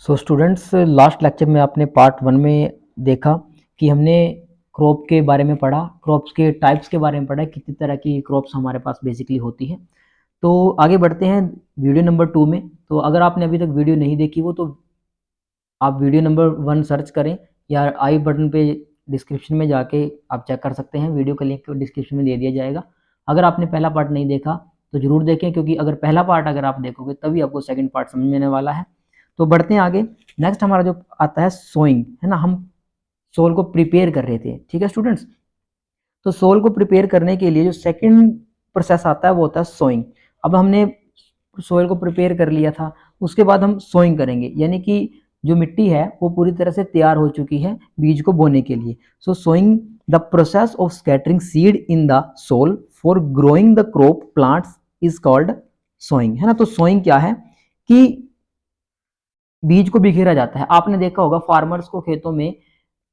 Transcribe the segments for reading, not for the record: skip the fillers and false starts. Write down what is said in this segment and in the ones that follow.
So students, last lecture में आपने part 1 में देखा कि हमने क्रॉप के बारे में पढ़ा, क्रॉप्स के टाइप्स के बारे में पढ़ा, कितनी तरह की क्रॉप्स हमारे पास बेसिकली होती हैं। तो आगे बढ़ते हैं वीडियो नंबर 2 में। तो अगर आपने अभी तक वीडियो नहीं देखी हो तो आप वीडियो नंबर 1 सर्च करें या आई बटन पे डिस्क्रिप्शन में जाके आप चेक कर सकते हैं, वीडियो का लिंक डिस्क्रिप्शन में दे दिया जाएगा। अगर आपने पहला पार्ट नहीं देखा तो ज़रूर देखें, क्योंकि अगर पहला पार्ट अगर आप देखोगे तभी आपको सेकंड पार्ट समझ में आने वाला है। तो बढ़ते हैं आगे। नेक्स्ट हमारा जो आता है सोइंग, है ना। हम सोल को प्रिपेयर कर रहे थे, ठीक है स्टूडेंट्स। तो सोल को प्रिपेयर करने के लिए जो सेकंड प्रोसेस आता है वो होता है सोइंग। अब हमने सोइल को प्रिपेयर कर लिया था, उसके बाद हम सोइंग करेंगे, यानी कि जो मिट्टी है वो पूरी तरह से तैयार हो चुकी है बीज को बोने के लिए। So sowing the process of scattering seed in the soil for growing the crop plants is called sowing, है ना। तो सोइंग क्या है कि बीज को बिखेरा जाता है। आपने देखा होगा फार्मर्स को खेतों में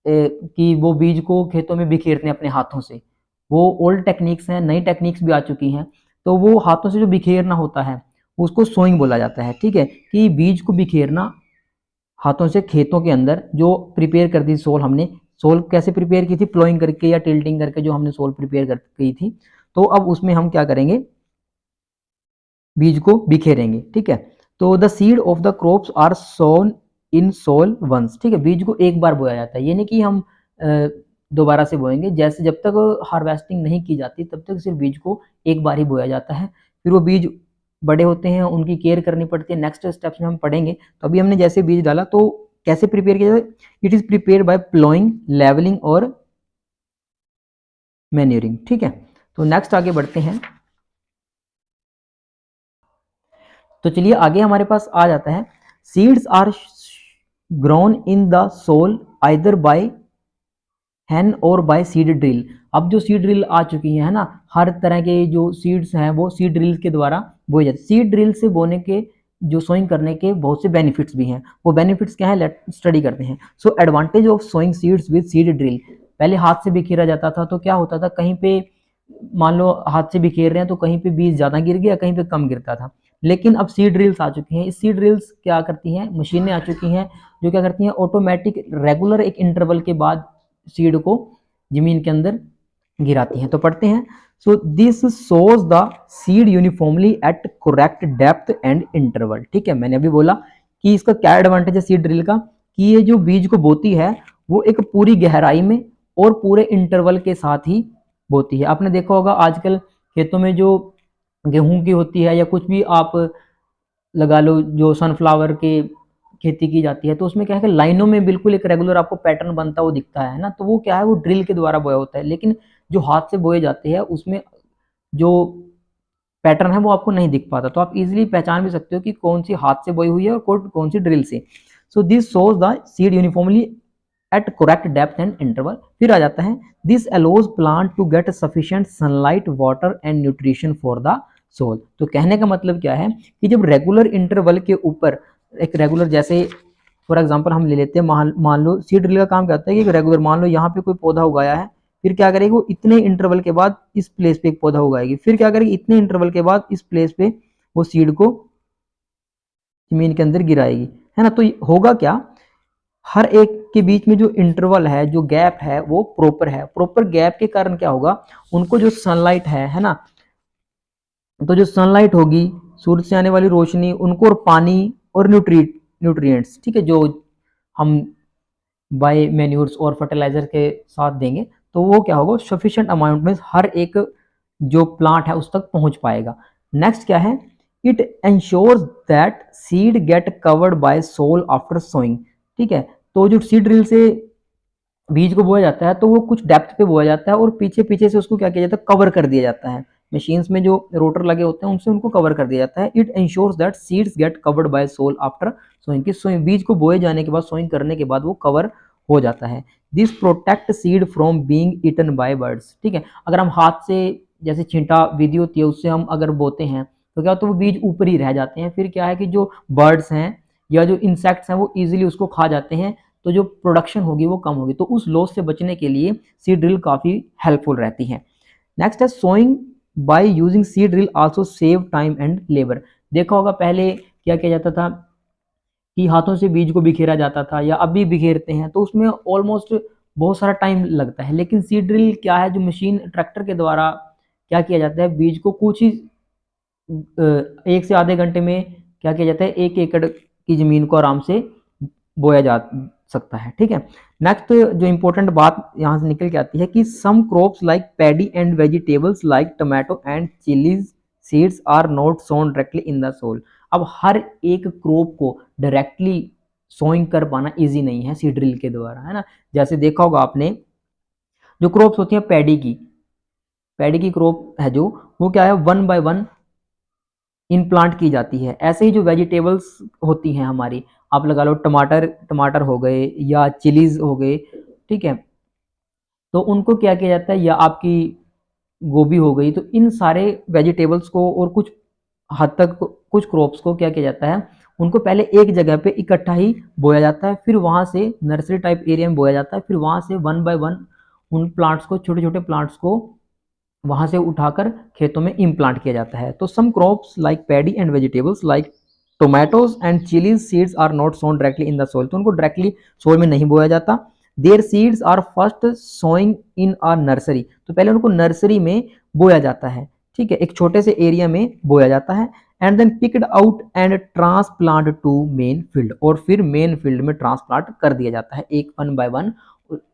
कि वो बीज को खेतों में बिखेरते हैं अपने हाथों से। वो ओल्ड टेक्निक्स हैं, नई टेक्निक्स भी आ चुकी हैं। तो वो हाथों से जो बिखेरना होता है उसको सोइंग बोला जाता है, ठीक है। कि बीज को बिखेरना हाथों से खेतों के अंदर, जो प्रिपेयर कर दी सोल हमने। सोल कैसे प्रिपेयर की थी? प्लोइंग करके या टिल्टिंग करके जो हमने सोल प्रिपेयर कर की थी। तो अब उसमें हम क्या करेंगे, बीज को बिखेरेंगे, ठीक है। तो the seed of the crops are sown in soil once, ठीक है। बीज को एक बार बोया जाता है, ये नहीं कि हम दोबारा से बोएंगे। जैसे जब तक हार्वेस्टिंग नहीं की जाती तब तक सिर्फ बीज को एक बार ही बोया जाता है। फिर वो बीज बड़े होते हैं, उनकी केयर करनी पड़ती है, नेक्स्ट स्टेप्स में हम पढ़ेंगे। तो अभी हमने जैसे बीज डाला तो कैसे प्रिपेयर किया जाए? It is prepare by ploughing, levelling और मैन्यूरिंग, ठीक है। तो नेक्स्ट आगे बढ़ते हैं। तो चलिए आगे हमारे पास आ जाता है, seeds are grown in the soil either by hand or by seed drill. अब जो सीड ड्रिल आ चुकी है ना, हर तरह के जो सीड्स हैं वो सीड ड्रिल के द्वारा बोए जाते हैं। सीड ड्रिल से बोने के जो सोइंग करने के बहुत से बेनिफिट्स भी हैं। वो बेनिफिट्स क्या है, लेट स्टडी करते हैं। So advantage of sowing seeds with seed drill. पहले हाथ से बिखेरा जाता था, तो क्या होता था, कहीं पे मान लो हाथ से बिखेर रहे हैं तो कहीं पे बीज ज़्यादा गिर गया, कहीं पे कम गिरता था। लेकिन अब सीड ड्रिल्स आ चुकी हैं। इस सीड ड्रिल्स क्या करती हैं, मशीनें आ चुकी हैं जो क्या करती हैं, ऑटोमेटिक रेगुलर एक इंटरवल के बाद सीड को जमीन के अंदर गिराती हैं। तो पढ़ते हैं। So this shows the seed uniformly at correct depth and interval, ठीक है। मैंने अभी बोला कि इसका क्या एडवांटेज है सीड ड्रिल का, कि ये जो बीज को बोती है वो एक पूरी गहराई में और पूरे इंटरवल के साथ ही बोती है। आपने देखा होगा आजकल खेतों में जो गेहूं की होती है या कुछ भी आप लगा लो, जो सनफ्लावर की खेती की जाती है, तो उसमें क्या है कि लाइनों में बिल्कुल एक रेगुलर आपको पैटर्न बनता हुआ दिखता है ना। तो वो क्या है, वो ड्रिल के द्वारा बोया होता है। लेकिन जो हाथ से बोए जाते हैं उसमें जो पैटर्न है वो आपको नहीं दिख पाता। तो आप इजीली पहचान भी सकते हो कि कौन सी हाथ से बोई हुई है और कौन सी ड्रिल से। So this sows the seed uniformly at correct depth and interval. फिर आ जाता है, this allows plant to get sufficient sunlight, water and nutrition for the soil. तो कहने का मतलब क्या है कि जब रेगुलर इंटरवल के ऊपर एक रेगुलर, जैसे फॉर एग्जांपल हम ले लेते हैं, मान लो सीड ड्रिल का काम क्या होता है कि रेगुलर, मान लो यहाँ पे कोई पौधा उगाया है, फिर क्या करेगी वो इतने इंटरवल के बाद इस प्लेस पे एक पौधा उगाएगी, फिर क्या करेगी इतने इंटरवल के बाद इस प्लेस पे वो सीड को जमीन के अंदर गिराएगी, है ना। तो होगा क्या, हर एक के बीच में जो इंटरवल है, जो गैप है वो प्रॉपर है। प्रॉपर गैप के कारण क्या होगा, उनको जो सनलाइट है ना, तो जो सनलाइट होगी, सूरज से आने वाली रोशनी, उनको और पानी और न्यूट्रिएंट्स, ठीक है, जो हम बाय मैन्यूर्स और फर्टिलाइजर के साथ देंगे, तो वो क्या होगा, सफिशिएंट अमाउंट में हर एक जो प्लांट है उस तक पहुंच पाएगा। नेक्स्ट क्या है, it ensures that seed get covered by soil after sowing, ठीक है। तो जो सीड ड्रिल से बीज को बोया जाता है तो वो कुछ डेप्थ पे बोया जाता है और पीछे पीछे से उसको क्या किया जाता है, कवर कर दिया जाता है। मशीन्स में जो रोटर लगे होते हैं उनसे उनको कवर कर दिया जाता है। It ensures that seeds get covered by soil after sowing, की सोइंग बीज को बोए जाने के बाद, सोइंग करने के बाद वो कवर हो जाता है। This protect seed from being eaten by birds, ठीक है। अगर हम हाथ से जैसे छींटा विधि होती है उससे हम अगर बोते हैं तो क्या होता है, वो बीज ऊपर ही रह जाते हैं। फिर क्या है कि जो बर्ड्स हैं या जो इंसेक्ट्स हैं वो इजीली उसको खा जाते हैं, तो जो प्रोडक्शन होगी वो कम होगी। तो उस लॉस से बचने के लिए सीड ड्रिल काफ़ी हेल्पफुल रहती है। नेक्स्ट है, sowing by using seed drill also save time and labour. देखा होगा पहले क्या किया जाता था, कि हाथों से बीज को बिखेरा जाता था या अभी बिखेरते हैं, तो उसमें ऑलमोस्ट बहुत सारा टाइम लगता है। लेकिन सीड ड्रिल क्या है, जो मशीन ट्रैक्टर के द्वारा क्या किया जाता है, बीज को कुछ ही 1 से आधे घंटे में क्या किया जाता है, 1 एकड़ की ज़मीन को आराम से बोया जा सकता है। ठीक है, नेक्स्ट जो इंपॉर्टेंट बात यहाँ से निकल के आती है कि some crops like paddy and vegetables like tomato and chillies seeds are not sown directly in the soil. अब हर एक क्रॉप को डायरेक्टली सोइंग कर पाना इजी नहीं है सीड ड्रिल के द्वारा, है ना। जैसे देखा होगा आपने, जो क्रॉप्स होती हैं पैडी की क्रॉप है जो, वो क्या है, 1 बाय 1 इनप्लांट की जाती है। ऐसे ही जो वेजिटेबल्स होती हैं हमारी, आप लगा लो टमाटर हो गए या चिलीज हो गए, ठीक है, तो उनको क्या किया जाता है, या आपकी गोभी हो गई, तो इन सारे वेजिटेबल्स को और कुछ हद तक कुछ क्रॉप्स को क्या किया जाता है, उनको पहले एक जगह पे इकट्ठा ही बोया जाता है, फिर वहां से नर्सरी टाइप एरिया में बोया जाता है, फिर वहां से 1 बाय 1 उन प्लांट्स को, छोटे छोटे प्लांट्स को वहां से उठाकर खेतों में इम्प्लांट किया जाता है। तो some crops like paddy and vegetables like tomatoes and chillies seeds are not sown directly in the soil, तो उनको डायरेक्टली सोइल में नहीं बोया जाता। Their seeds are first sowing in a nursery, तो पहले उनको नर्सरी में बोया जाता है, ठीक है, एक छोटे से एरिया में बोया जाता है, and then picked out and transplant to main field, और फिर मेन फील्ड में ट्रांसप्लांट कर दिया जाता है, एक 1 बाय 1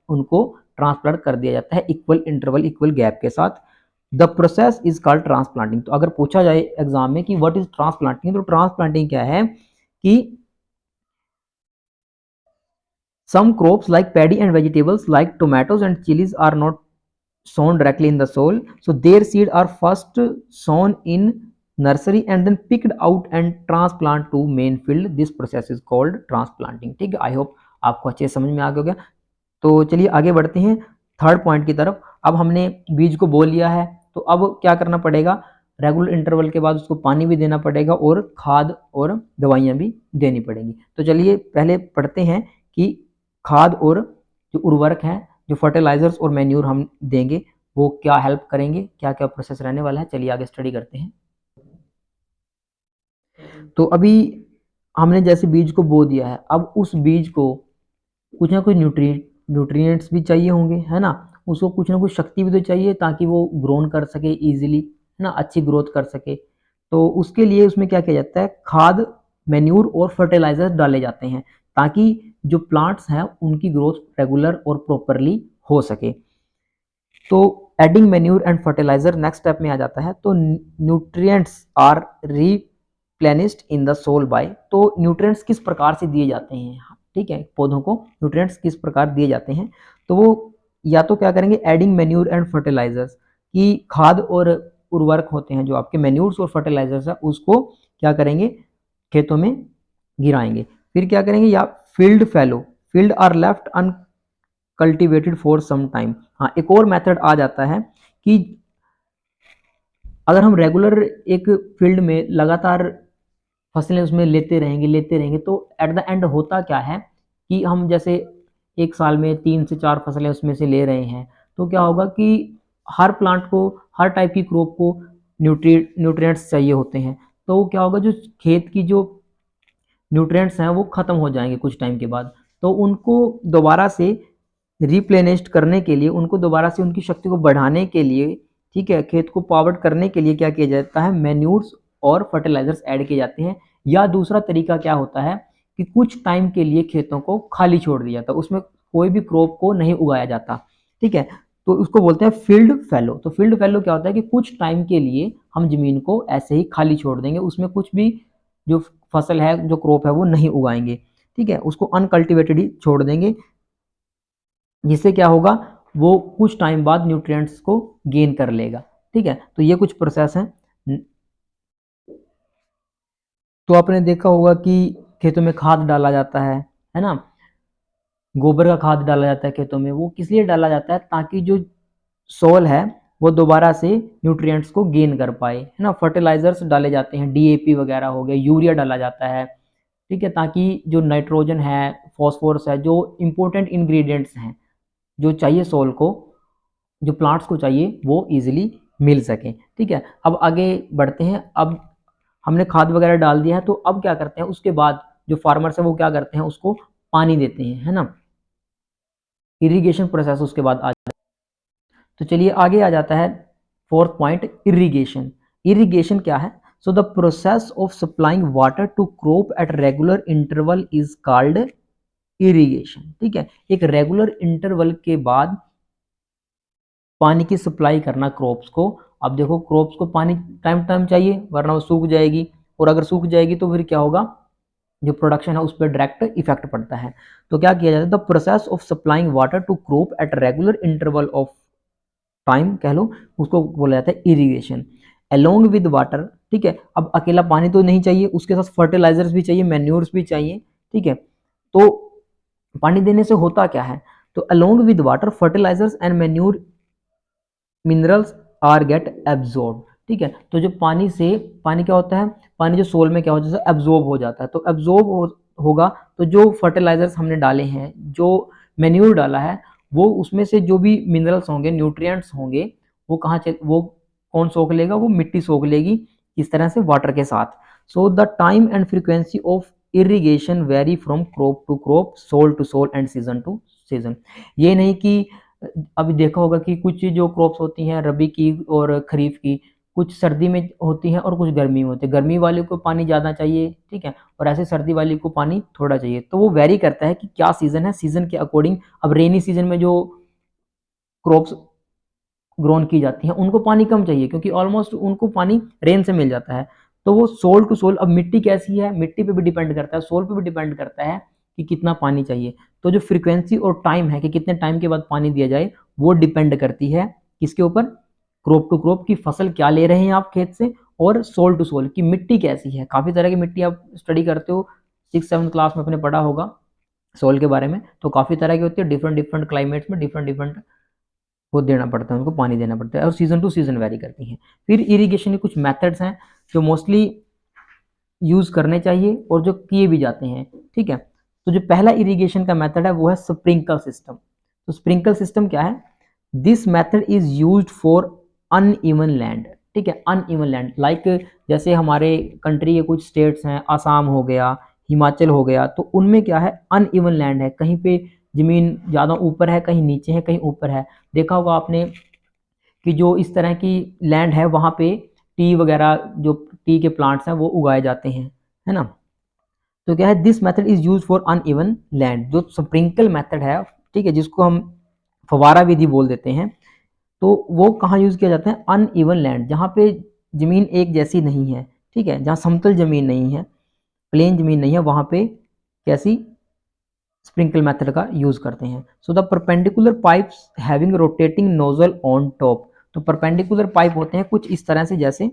उनको ट्रांसप्लांट कर दिया जाता है, इक्वल इंटरवल इक्वल गैप के साथ। The process is called transplanting. तो अगर पूछा जाए एग्जाम में कि व्हाट इज ट्रांसप्लांटिंग, तो ट्रांसप्लांटिंग क्या है कि some crops like paddy and vegetables like tomatoes and chilies are not sown directly in the soil, so their seed are first sown in nursery and then picked out and transplant to main field. This process is called transplanting। ठीक है, I hope आपको अच्छे समझ में आ गया। तो चलिए आगे बढ़ते हैं थर्ड पॉइंट की तरफ। अब हमने बीज को बो लिया है, तो अब क्या करना पड़ेगा, रेगुलर इंटरवल के बाद उसको पानी भी देना पड़ेगा और खाद और दवाइयाँ भी देनी पड़ेंगी। तो चलिए पहले पढ़ते हैं कि खाद और जो उर्वरक हैं, जो फर्टिलाइजर्स और मैन्यूर हम देंगे, वो क्या हेल्प करेंगे, क्या क्या प्रोसेस रहने वाला है। चलिए आगे स्टडी करते हैं। तो अभी हमने जैसे बीज को बो दिया है, अब उस बीज को कुछ ना कुछ न्यूट्रिएंट्स भी चाहिए होंगे, है ना, उसको कुछ ना कुछ शक्ति भी तो चाहिए ताकि वो ग्रोन कर सके इजीली, है ना, अच्छी ग्रोथ कर सके। तो उसके लिए उसमें क्या किया जाता है, खाद, मैन्यूर और फर्टिलाइजर डाले जाते हैं ताकि जो प्लांट्स हैं उनकी ग्रोथ रेगुलर और प्रॉपरली हो सके। तो adding manure and fertiliser next step में आ जाता है। तो nutrients are replenished in the soil by, तो न्यूट्रिएंट्स किस प्रकार से दिए जाते हैं, ठीक है, पौधों को न्यूट्रिएंट्स किस प्रकार दिए जाते हैं, तो वो या तो क्या करेंगे, एडिंग मैन्यूर एंड फर्टिलाइजर्स, की खाद और उर्वरक होते हैं जो आपके मैन्यूर्स और फर्टिलाइजर्स है, उसको क्या करेंगे, खेतों में गिराएंगे। फिर क्या करेंगे, या field are left uncultivated for some time. हाँ, एक और मेथड आ जाता है कि अगर हम रेगुलर एक फील्ड में लगातार फसलें उसमें लेते रहेंगे, तो एट द एंड होता क्या है कि हम जैसे एक साल में 3 से 4 फसलें उसमें से ले रहे हैं, तो क्या होगा कि हर प्लांट को, हर टाइप की क्रॉप को न्यूट्रिएंट्स चाहिए होते हैं, तो क्या होगा, जो खेत की जो न्यूट्रिएंट्स हैं वो खत्म हो जाएंगे कुछ टाइम के बाद। तो उनको दोबारा से रिप्लेनिश्ड करने के लिए, उनको दोबारा से उनकी शक्ति को बढ़ाने के लिए, ठीक है, खेत को पावर्ड करने के लिए क्या किया जाता है, मैन्यूर्स और फर्टिलाइजर्स ऐड किए जाते हैं। या दूसरा तरीका क्या होता है कि कुछ टाइम के लिए खेतों को खाली छोड़ दिया जाता है, उसमें कोई भी क्रॉप को नहीं उगाया जाता, ठीक है, तो उसको बोलते हैं फील्ड फैलो। तो फील्ड फैलो क्या होता है कि कुछ टाइम के लिए हम जमीन को ऐसे ही खाली छोड़ देंगे, उसमें कुछ भी जो फसल है, जो क्रॉप है, वो नहीं उगाएंगे, ठीक है, उसको अनकल्टिवेटेड ही छोड़ देंगे, जिससे क्या होगा, वो कुछ टाइम बाद न्यूट्रिएंट्स को गेन कर लेगा, ठीक है। तो ये कुछ प्रोसेस हैं। तो आपने देखा होगा कि खेतों में खाद डाला जाता है ना, गोबर का खाद डाला जाता है खेतों में, वो किस लिए डाला जाता है, ताकि जो सोल है वो दोबारा से न्यूट्रिएंट्स को गेन कर पाए, है ना। फर्टिलाइजर्स डाले जाते हैं, डीएपी वगैरह हो गए, यूरिया डाला जाता है, ठीक है, ताकि जो नाइट्रोजन है, फॉस्फोरस है, जो इंपॉर्टेंट इंग्रेडिएंट्स हैं जो चाहिए सोल को, जो प्लांट्स को चाहिए, वो इजीली मिल सके, ठीक है। अब आगे बढ़ते हैं। अब हमने खाद वगैरह डाल दिया है, तो अब क्या करते हैं, उसके बाद जो फार्मर्स है वो क्या करते हैं, उसको पानी देते हैं, है ना। इरिगेशन प्रोसेस उसके बाद आ जाता है। तो चलिए आगे आ जाता है फोर्थ पॉइंट, इरिगेशन। इरिगेशन क्या है? So the process of supplying water to crop at regular interval is called irrigation. ठीक है, एक रेगुलर इंटरवल के बाद पानी की सप्लाई करना क्रॉप्स को। अब देखो क्रॉप्स को पानी टाइम टाइम चाहिए, वरना वो सूख जाएगी, और अगर सूख जाएगी तो फिर क्या होगा, जो प्रोडक्शन है उस पर डायरेक्ट इफेक्ट पड़ता है। तो क्या किया जाता है, the process of supplying water to crop at regular interval of time कह लो, उसको बोला जाता है इरिगेशन। अलोंग विद वाटर, ठीक है, अब अकेला पानी तो नहीं चाहिए, उसके साथ फर्टिलाइजर्स भी चाहिए, मैन्योर्स भी चाहिए, ठीक है। तो पानी देने से होता क्या है, तो along with water fertilisers and manure minerals are get absorb. ठीक है, तो जो पानी से, पानी क्या होता है, पानी जो सोल में क्या हो जाता है, एब्जॉर्ब हो जाता है। तो एब्जॉर्ब होगा तो जो फर्टिलाइजर्स हमने डाले हैं, जो मैन्योर डाला है, वो उसमें से जो भी मिनरल्स होंगे, न्यूट्रिएंट्स होंगे, वो वो कौन सोख लेगा, वो मिट्टी सोख लेगी, इस तरह से वाटर के साथ। So the time and frequency of irrigation vary from crop to crop, soil to soil and season to season. ये नहीं कि अभी देखा होगा कि कुछ जो क्रॉप्स होती हैं रबी की और खरीफ की, कुछ सर्दी में होती हैं और कुछ गर्मी में होती है, गर्मी वाले को पानी ज़्यादा चाहिए, ठीक है, और ऐसे सर्दी वाले को पानी थोड़ा चाहिए। तो वो वेरी करता है कि क्या सीज़न है, सीज़न के अकॉर्डिंग। अब रेनी सीजन में जो क्रॉप्स ग्रोन की जाती हैं उनको पानी कम चाहिए, क्योंकि ऑलमोस्ट उनको पानी रेन से मिल जाता है। तो वो सोल टू सोल, अब मिट्टी कैसी है, मिट्टी पे भी डिपेंड करता है, सोल पे भी डिपेंड करता है कि कितना पानी चाहिए। तो जो फ्रीक्वेंसी और टाइम है कि कितने टाइम के बाद पानी दिया जाए, वो डिपेंड करती है किसके ऊपर, क्रॉप टू क्रॉप की फसल क्या ले रहे हैं आप खेत से, और सोल टू सोल की मिट्टी कैसी है। काफ़ी तरह की मिट्टी आप स्टडी करते हो, 6-7 क्लास में अपने पढ़ा होगा सोल के बारे में। तो काफ़ी तरह की होती है, डिफरेंट डिफरेंट क्लाइमेट्स में डिफरेंट डिफरेंट वो देना पड़ता है, उनको पानी देना पड़ता है, और सीजन टू सीजन वेरी करती हैं। फिर इरिगेशन के कुछ मेथड्स हैं जो मोस्टली यूज़ करने चाहिए और जो किए भी जाते हैं, ठीक है। तो जो पहला इरिगेशन का मेथड है वो है स्प्रिंकल सिस्टम। तो स्प्रिंकल सिस्टम क्या है, this method is used for uneven land. ठीक है, अनइवन लैंड लाइक जैसे हमारे कंट्री के कुछ स्टेट्स हैं, आसाम हो गया, हिमाचल हो गया, तो उनमें क्या है, अनइवन लैंड है, कहीं पे जमीन ज़्यादा ऊपर है, कहीं नीचे है, कहीं ऊपर है। देखा होगा आपने कि जो इस तरह की लैंड है वहाँ पे टी वगैरह, जो टी के प्लांट्स हैं वो उगाए जाते हैं, है ना। तो क्या है, this method is use for uneven land. जो स्प्रिंकल मेथड है, ठीक है, जिसको हम फवारा विधि बोल देते हैं, तो वो कहाँ यूज किया जाता है, अनइवन लैंड, जहाँ पे जमीन एक जैसी नहीं है, ठीक है, जहाँ समतल जमीन नहीं है, प्लेन जमीन नहीं है, वहाँ पे कैसी स्प्रिंकल मेथड का यूज करते हैं। So the perpendicular pipes having rotating nozzle on top. तो परपेंडिकुलर पाइप होते हैं कुछ इस तरह से, जैसे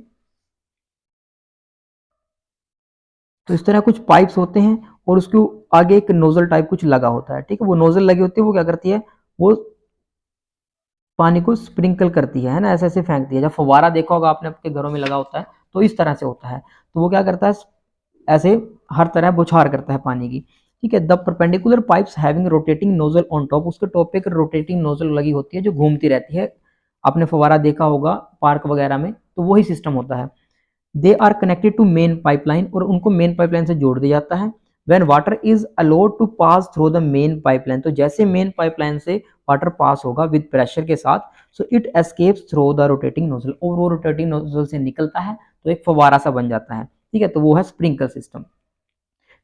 तो इस तरह कुछ पाइप्स होते हैं और उसके आगे एक नोजल टाइप कुछ लगा होता है, ठीक है। वो नोजल लगी होती है, वो क्या करती है, वो पानी को स्प्रिंकल करती है ना, ऐसे ऐसे फेंकती है। जब फवारा देखा होगा आपने आपके घरों में लगा होता है, तो इस तरह से होता है। तो वो क्या करता है, ऐसे हर तरह बौछार करता है पानी की, ठीक है। The perpendicular pipes having rotating nozzle on top, उसके टॉप पे एक रोटेटिंग नोजल लगी होती है जो घूमती रहती है। आपने फवारा देखा होगा पार्क वगैरह में, तो वही सिस्टम होता है। They are connected to main pipeline, और उनको मेन पाइपलाइन से जोड़ दिया जाता है। When water is allowed to pass through the main pipeline, तो जैसे मेन पाइपलाइन से वाटर पास होगा विद प्रेशर के साथ, so it escapes through the rotating nozzle, और वो रोटेटिंग नोजल से निकलता है तो एक फवारा सा बन जाता है, ठीक है। तो वो है स्प्रिंकल सिस्टम।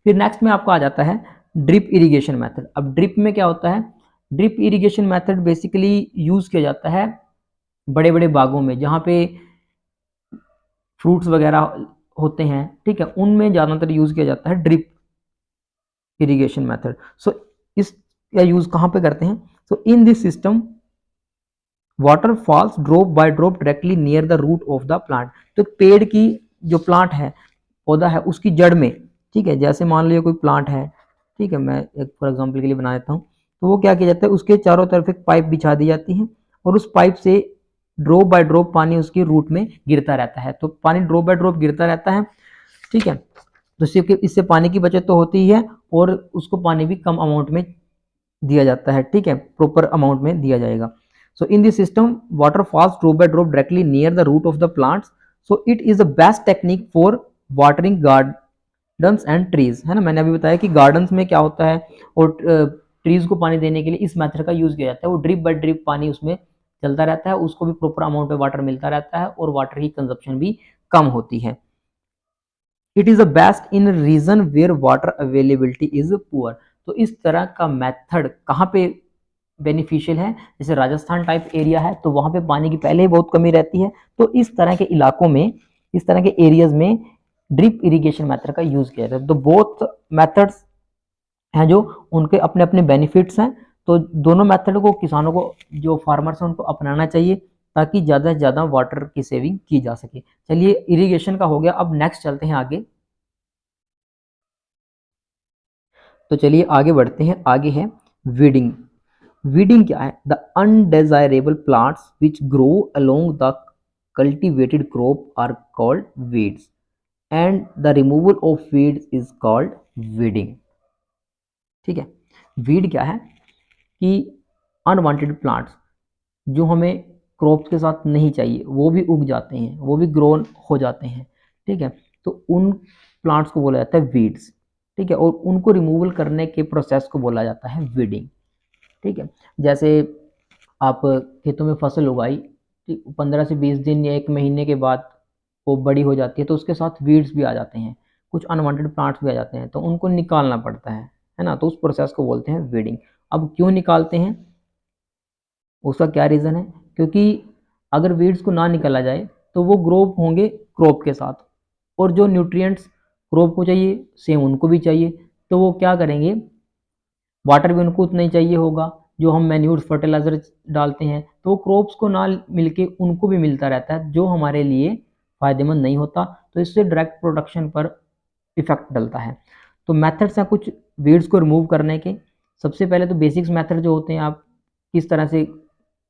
फिर नेक्स्ट में आपको आ जाता है ड्रिप इरिगेशन मेथड। अब ड्रिप में क्या होता है, drip irrigation method basically use किया जाता है बड़े बड़े बागों में, जहाँ पे फ्रूट्स वगैरह होते हैं, ठीक है, उनमें ज़्यादातर यूज़ किया जाता है ड्रिप इरिगेशन मेथड। सो इसका यूज़ कहाँ पे करते हैं, so in this system water falls drop by drop directly near the root of the plant. तो पेड़ की जो प्लांट है, पौधा है, उसकी जड़ में, ठीक है, जैसे मान लीजिए कोई प्लांट है, ठीक है, मैं एक फॉर एग्जांपल के लिए बना देता हूँ। तो वो क्या किया जाता है, उसके चारों तरफ एक पाइप बिछा दी जाती है, और उस पाइप से ड्रॉप बाय ड्रॉप पानी उसकी रूट में गिरता रहता है। तो पानी ड्रॉप बाय ड्रॉप गिरता रहता है, ठीक है। तो इससे पानी की बचत तो होती ही है, और उसको पानी भी कम अमाउंट में दिया जाता है, ठीक है, प्रॉपर अमाउंट में दिया जाएगा। So in this system water falls drop by drop directly near the root of the plants. So it is the best technique for watering gardens and trees, है ना। मैंने अभी बताया कि गार्डन्स में क्या होता है और ट्रीज को पानी देने के लिए इस मेथड का यूज किया जाता है। वो ड्रिप बाय ड्रिप पानी उसमें चलता रहता है, उसको भी प्रॉपर अमाउंट में वाटर मिलता रहता है और वाटर की कंजप्शन भी कम होती है। It is the best in region where water availability is poor. तो इस तरह का मेथड कहाँ पे बेनिफिशियल है, जैसे राजस्थान टाइप एरिया है तो वहां पे पानी की पहले ही बहुत कमी रहती है, तो इस तरह के इलाकों में, इस तरह के एरियाज में ड्रिप इरिगेशन मेथड का यूज किया जाता है। तो बोथ मेथड्स हैं जो उनके अपने अपने बेनिफिट्स हैं, तो दोनों मेथड को किसानों को, जो फार्मर्स हैं उनको अपनाना चाहिए ताकि ज़्यादा से ज़्यादा वाटर की सेविंग की जा सके। चलिए इरिगेशन का हो गया, अब नेक्स्ट चलते हैं आगे। तो चलिए आगे बढ़ते हैं, आगे है वीडिंग। वीडिंग क्या है? The undesirable plants which grow along the cultivated crop are called weeds and the removal of weeds is called weeding. ठीक है, वीड क्या है कि अनवांटेड प्लांट्स जो हमें क्रॉप्स के साथ नहीं चाहिए वो भी उग जाते हैं, वो भी ग्रोन हो जाते हैं। ठीक है, तो उन प्लांट्स को बोला जाता है वीड्स। ठीक है, और उनको रिमूवल करने के प्रोसेस को बोला जाता है वीडिंग। ठीक है, जैसे आप खेतों में फसल उगाई, 15 से 20 दिन या 1 महीने के बाद वो बड़ी हो जाती है तो उसके साथ वीड्स भी आ जाते हैं, कुछ अनवांटेड प्लांट्स भी आ जाते हैं, तो उनको निकालना पड़ता है ना। तो उस प्रोसेस को बोलते हैं वीडिंग। अब क्यों निकालते हैं, उसका क्या रीज़न है? क्योंकि अगर वीड्स को ना निकाला जाए तो वो ग्रो होंगे क्रॉप के साथ, और जो न्यूट्रिएंट्स क्रॉप को चाहिए सेम उनको भी चाहिए, तो वो क्या करेंगे, वाटर भी उनको उतना ही चाहिए होगा, जो हम मैन्यूर फर्टिलाइजर डालते हैं तो वो क्रॉप्स को ना मिलके उनको भी मिलता रहता है, जो हमारे लिए फ़ायदेमंद नहीं होता। तो इससे डायरेक्ट प्रोडक्शन पर इफेक्ट डलता है। तो मेथड्स हैं कुछ वीड्स को रिमूव करने के। सबसे पहले तो बेसिक्स मेथड जो होते हैं, आप किस तरह से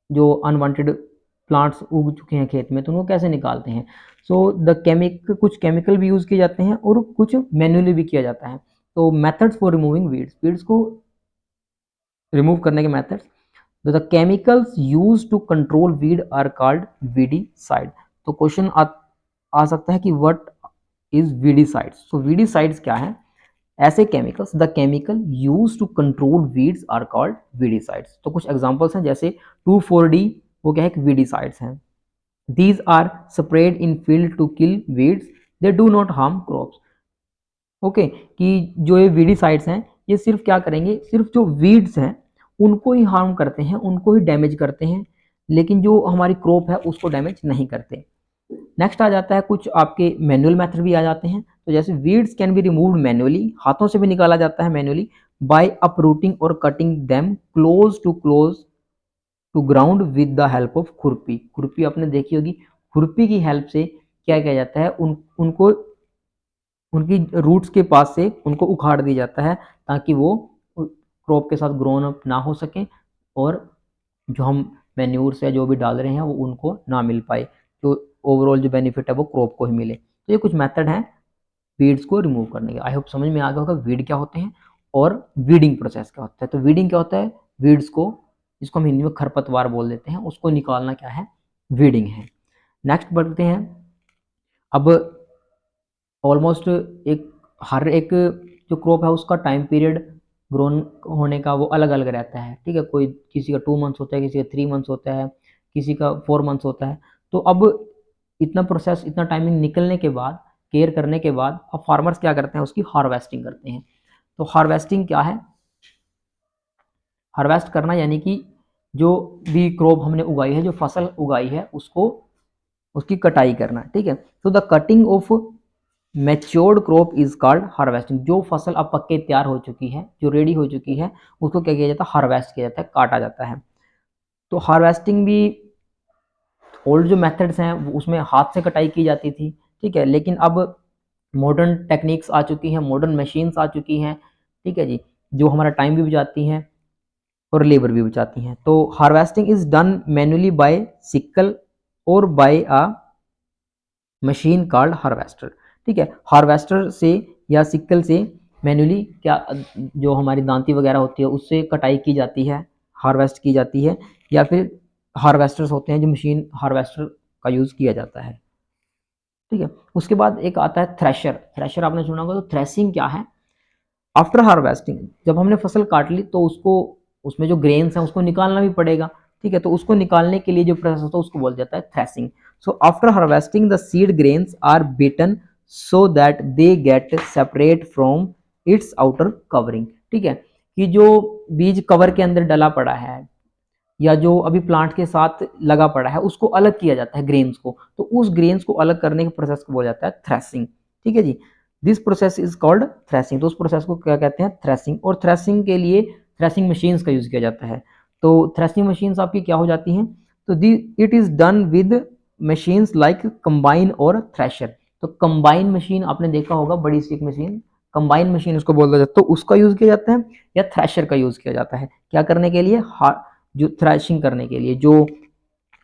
जो अनवांटेड प्लांट्स उग चुके हैं खेत में तो उनको कैसे निकालते हैं। सो कुछ केमिकल भी यूज़ किए जाते हैं और कुछ मैन्युअली भी किया जाता है। तो methods for removing weeds, weeds को रिमूव करने के methods, the chemicals use to control weed are called weedicide. तो क्वेश्चन आ सकता है कि व्हाट इज वीडीसाइड्स। तो वीडीसाइड्स क्या है? ऐसे chemicals, the chemical use to control weeds are called weedicides. तो कुछ एग्जांपल्स हैं, जैसे 2,4-D, वो क्या है, वीडीसाइड्स हैं। These are spread in field to kill weeds, they do not harm crops. Okay, कि जो ये वीडीसाइड्स हैं ये सिर्फ क्या करेंगे, सिर्फ जो वीड्स हैं उनको ही हार्म करते हैं, उनको ही डैमेज करते हैं, लेकिन जो हमारी क्रॉप है उसको डैमेज नहीं करते। नेक्स्ट आ जाता है कुछ आपके मैनुअल मेथड भी आ जाते हैं। तो जैसे weeds can be removed manually, हाथों से भी निकाला जाता है मैनुअली, बाय अपरूटिंग और cutting them close to ground with the help of khurpi. खुरपी आपने देखी होगी, खुरपी की हेल्प से क्या किया जाता है, उनको उनकी रूट्स के पास से उनको उखाड़ दिया जाता है ताकि वो क्रॉप के साथ ग्रोन अप ना हो सकें और जो हम मैन्यूर्स या जो भी डाल रहे हैं वो उनको ना मिल पाए, तो ओवरऑल जो बेनिफिट है वो क्रॉप को ही मिले। तो ये कुछ मेथड हैं वीड्स को रिमूव करने के। आई होप समझ में आ गया होगा वीड क्या होते हैं और वीडिंग प्रोसेस क्या होता है। तो वीडिंग क्या होता है, वीड्स को, जिसको हम हिंदी में खरपतवार बोल देते हैं, उसको निकालना क्या है, वीडिंग है। नेक्स्ट बढ़ते हैं। अब ऑलमोस्ट हर एक जो क्रॉप है उसका टाइम पीरियड ग्रोन होने का वो अलग अलग रहता है। ठीक है, कोई किसी का 2 मंथ्स होता है, किसी का 3 मंथ्स होता है, किसी का 4 मंथ्स होता है। तो अब इतना प्रोसेस, इतना टाइमिंग निकलने के बाद, केयर करने के बाद, अब फार्मर्स क्या करते हैं, उसकी हार्वेस्टिंग करते हैं। तो हार्वेस्टिंग क्या है, हार्वेस्ट करना यानी कि जो भी क्रॉप हमने उगाई है, जो फसल उगाई है, उसको, उसकी कटाई करना। ठीक है, तो the cutting of matured crop is called harvesting. जो फसल अब पक के तैयार हो चुकी है, जो रेडी हो चुकी है, उसको क्या किया जाता है, हार्वेस्ट किया जाता है, काटा जाता है। तो हार्वेस्टिंग भी ओल्ड जो मेथड्स हैं उसमें हाथ से कटाई की जाती थी। ठीक है, लेकिन अब मॉडर्न टेक्निक्स आ चुकी हैं, मॉडर्न मशीन्स आ चुकी हैं। ठीक है जी, जो हमारा टाइम भी बचाती हैं और लेबर भी बचाती हैं। तो harvesting is done manually by sickle और by a machine called harvester. ठीक है, हार्वेस्टर से या सिकल से मैनुअली क्या, जो हमारी दांती वगैरह होती है उससे कटाई की जाती है, हार्वेस्ट की जाती है, या फिर हार्वेस्टर्स होते हैं जो मशीन हार्वेस्टर का यूज़ किया जाता है। ठीक है। उसके बाद एक आता है थ्रेशर। थ्रेशर आपने सुना होगा। तो थ्रेसिंग क्या है? आफ्टर हार्वेस्टिंग, जब हमने फसल काट ली तो उसको, उसमें जो ग्रेन्स हैं उसको निकालना भी पड़ेगा, ठीक है। तो उसको निकालने के लिए जो प्रोसेस होता है उसको बोल जाता है threshing. So after harvesting the seed grains are beaten so that they get separate from its outer covering, ठीक है। कि जो बीज कवर के अंदर डला पड़ा है या जो अभी प्लांट के साथ लगा पड़ा है उसको अलग किया जाता है ग्रेन्स को, तो उस ग्रेन्स को अलग करने के प्रोसेस को बोला जाता है थ्रेसिंग, ठीक है जी। This process is called threshing. तो उस प्रोसेस को क्या कहते हैं? थ्रेसिंग। और थ्रेसिंग के लिए थ्रेसिंग मशीन्स का यूज किया जाता है। तो थ्रेसिंग मशीन्स आपकी क्या हो जाती हैं? तो the it is done with machines like combine और थ्रेशर। तो कंबाइन मशीन आपने देखा होगा, बड़ी सी एक मशीन, कंबाइन मशीन उसको बोला जाता है, तो उसका यूज किया जाता है, या थ्रेशर का यूज किया जाता है क्या करने के लिए? जो थ्रेशिंग करने के लिए, जो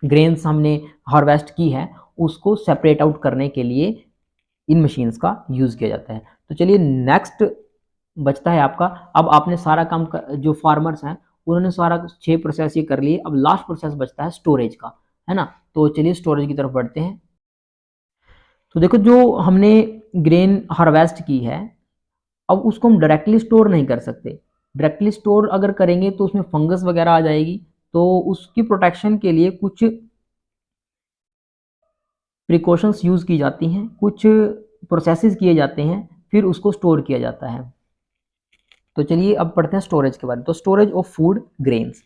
ग्रेन्स हमने हार्वेस्ट की है उसको सेपरेट आउट करने के लिए इन मशीन्स का यूज किया जाता है। तो चलिए नेक्स्ट बचता है आपका, अब आपने सारा काम जो फार्मर्स हैं उन्होंने सारा 6 प्रोसेस ये कर लिए, अब लास्ट प्रोसेस बचता है स्टोरेज का, है ना। तो चलिए स्टोरेज की तरफ बढ़ते हैं। तो देखो, जो हमने ग्रेन हार्वेस्ट की है अब उसको हम डायरेक्टली स्टोर नहीं कर सकते। डायरेक्टली स्टोर अगर करेंगे तो उसमें फंगस वगैरह आ जाएगी, तो उसकी प्रोटेक्शन के लिए कुछ प्रिकॉशंस यूज़ की जाती हैं, कुछ प्रोसेसेस किए जाते हैं, फिर उसको स्टोर किया जाता है। तो चलिए अब पढ़ते हैं स्टोरेज के बारे में। तो storage of food grains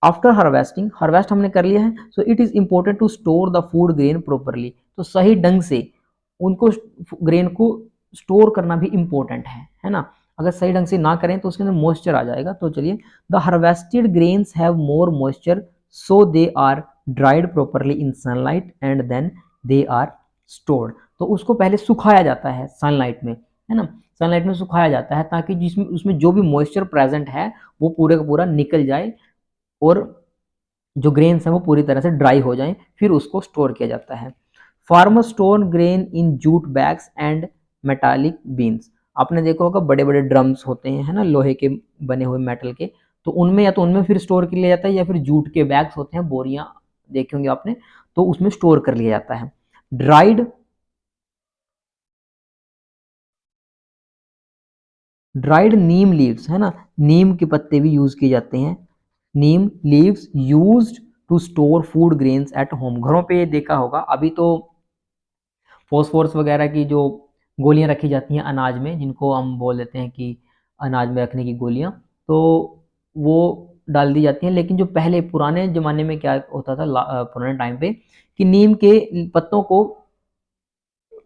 after harvesting, harvest हमने कर लिया है, so it is important to store the food grain properly. तो सही ढंग से उनको ग्रेन को स्टोर करना भी इम्पोर्टेंट है ना। अगर सही ढंग से ना करें तो उसके अंदर मॉइस्चर आ जाएगा। तो चलिए, the harvested grains have more moisture so they are dried properly in sunlight and then they are stored. तो उसको पहले सुखाया जाता है सनलाइट में, है ना। सनलाइट में सुखाया जाता है ताकि जिसमें उसमें जो भी मॉइस्चर प्रेजेंट है वो पूरे का पूरा निकल जाए और जो ग्रेन्स हैं वो पूरी तरह से ड्राई हो जाएं, फिर उसको स्टोर किया जाता है। Farmer store grain in jute bags and metallic beans. आपने देखा होगा बड़े बड़े ड्रम्स होते हैं, है ना, लोहे के बने हुए मेटल के, तो उनमें या तो उनमें फिर स्टोर कर लिया जाता है या फिर जूट के बैग्स होते हैं, बोरियां देखे होंगे आपने, तो उसमें स्टोर कर लिया जाता है। ड्राइड नीम लीव्स, है ना, नीम के पत्ते भी यूज किए जाते हैं। Neem leaves used to store food grains at home. घरों पे देखा होगा, अभी तो फॉस्फोरस वगैरह की जो गोलियां रखी जाती हैं अनाज में, जिनको हम बोल देते हैं कि अनाज में रखने की गोलियां, तो वो डाल दी जाती हैं। लेकिन जो पहले पुराने ज़माने में क्या होता था, पुराने टाइम पे, कि नीम के पत्तों को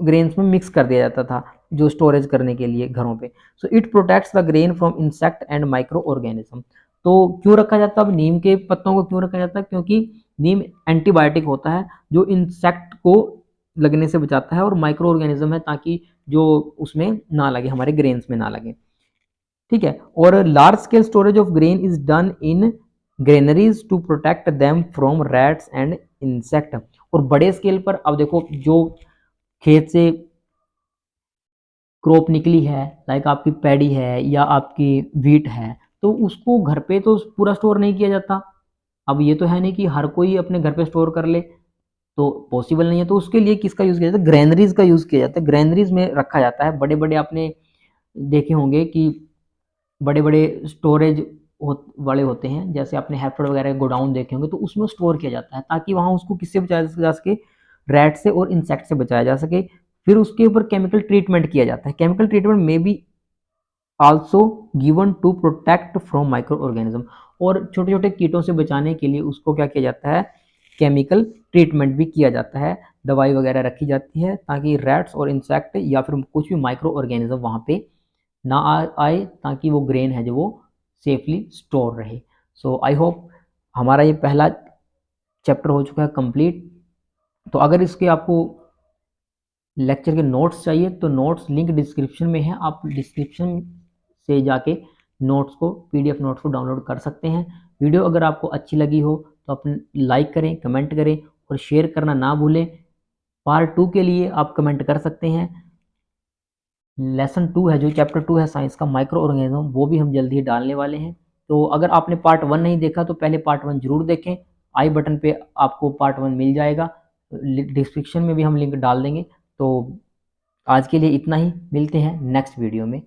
ग्रेन्स में मिक्स कर दिया जाता था जो स्टोरेज करने के लिए घरों पे। So it protects the grain from insect and micro organism. तो क्यों रखा जाता है अब नीम के पत्तों को, क्यों रखा जाता है? क्योंकि नीम एंटीबायोटिक होता है जो इंसेक्ट को लगने से बचाता है, और माइक्रो ऑर्गेनिज्म है ताकि जो उसमें ना लगे, हमारे ग्रेन्स में ना लगे, ठीक है। और large scale storage of grain is done in granaries to protect them from rats and insect. और बड़े स्केल पर अब देखो, जो खेत से क्रॉप निकली है, लाइक आपकी पैडी है या आपकी वीट है, तो उसको घर पे तो पूरा स्टोर नहीं किया जाता। अब ये तो है नहीं कि हर कोई अपने घर पे स्टोर कर ले, तो पॉसिबल नहीं है। तो उसके लिए किसका यूज़ किया जाता है? ग्रैनरीज का यूज़ किया जाता है। ग्रैनरीज में रखा जाता है। बड़े बड़े आपने देखे होंगे कि बड़े बड़े स्टोरेज वाले होते हैं, जैसे आपने हैफेड वगैरह के गोडाउन देखे होंगे, तो उसमें स्टोर किया जाता है ताकि वहाँ उसको किससे बचाया जा सके? रैट से और इंसेक्ट से बचाया जा सके। फिर उसके ऊपर केमिकल ट्रीटमेंट किया जाता है। केमिकल ट्रीटमेंट में भी also given to protect from microorganism. और छोटे छोटे कीटों से बचाने के लिए उसको क्या किया जाता है? केमिकल ट्रीटमेंट भी किया जाता है। दवाई वगैरह रखी जाती है ताकि रैट्स और इंसेक्ट या फिर कुछ भी माइक्रो ऑर्गेनिज्म वहाँ पे ना आए, ताकि वो ग्रेन है जो वो सेफली स्टोर रहे। सो आई होप हमारा ये पहला चैप्टर हो चुका है कंप्लीट। तो अगर इसके आपको लेक्चर के नोट्स चाहिए तो नोट्स लिंक डिस्क्रिप्शन में है, आप डिस्क्रिप्शन से जाके नोट्स को, पीडीएफ नोट्स को डाउनलोड कर सकते हैं। वीडियो अगर आपको अच्छी लगी हो तो अपने लाइक करें, कमेंट करें और शेयर करना ना भूलें। पार्ट 2 के लिए आप कमेंट कर सकते हैं। लेसन 2 है, जो चैप्टर 2 है साइंस का, माइक्रो ऑर्गेनिज्म, वो भी हम जल्दी ही डालने वाले हैं। तो अगर आपने पार्ट 1 नहीं देखा तो पहले पार्ट 1 जरूर देखें। आई बटन पे आपको पार्ट 1 मिल जाएगा, डिस्क्रिप्शन में भी हम लिंक डाल देंगे। तो आज के लिए इतना ही, मिलते हैं नेक्स्ट वीडियो में।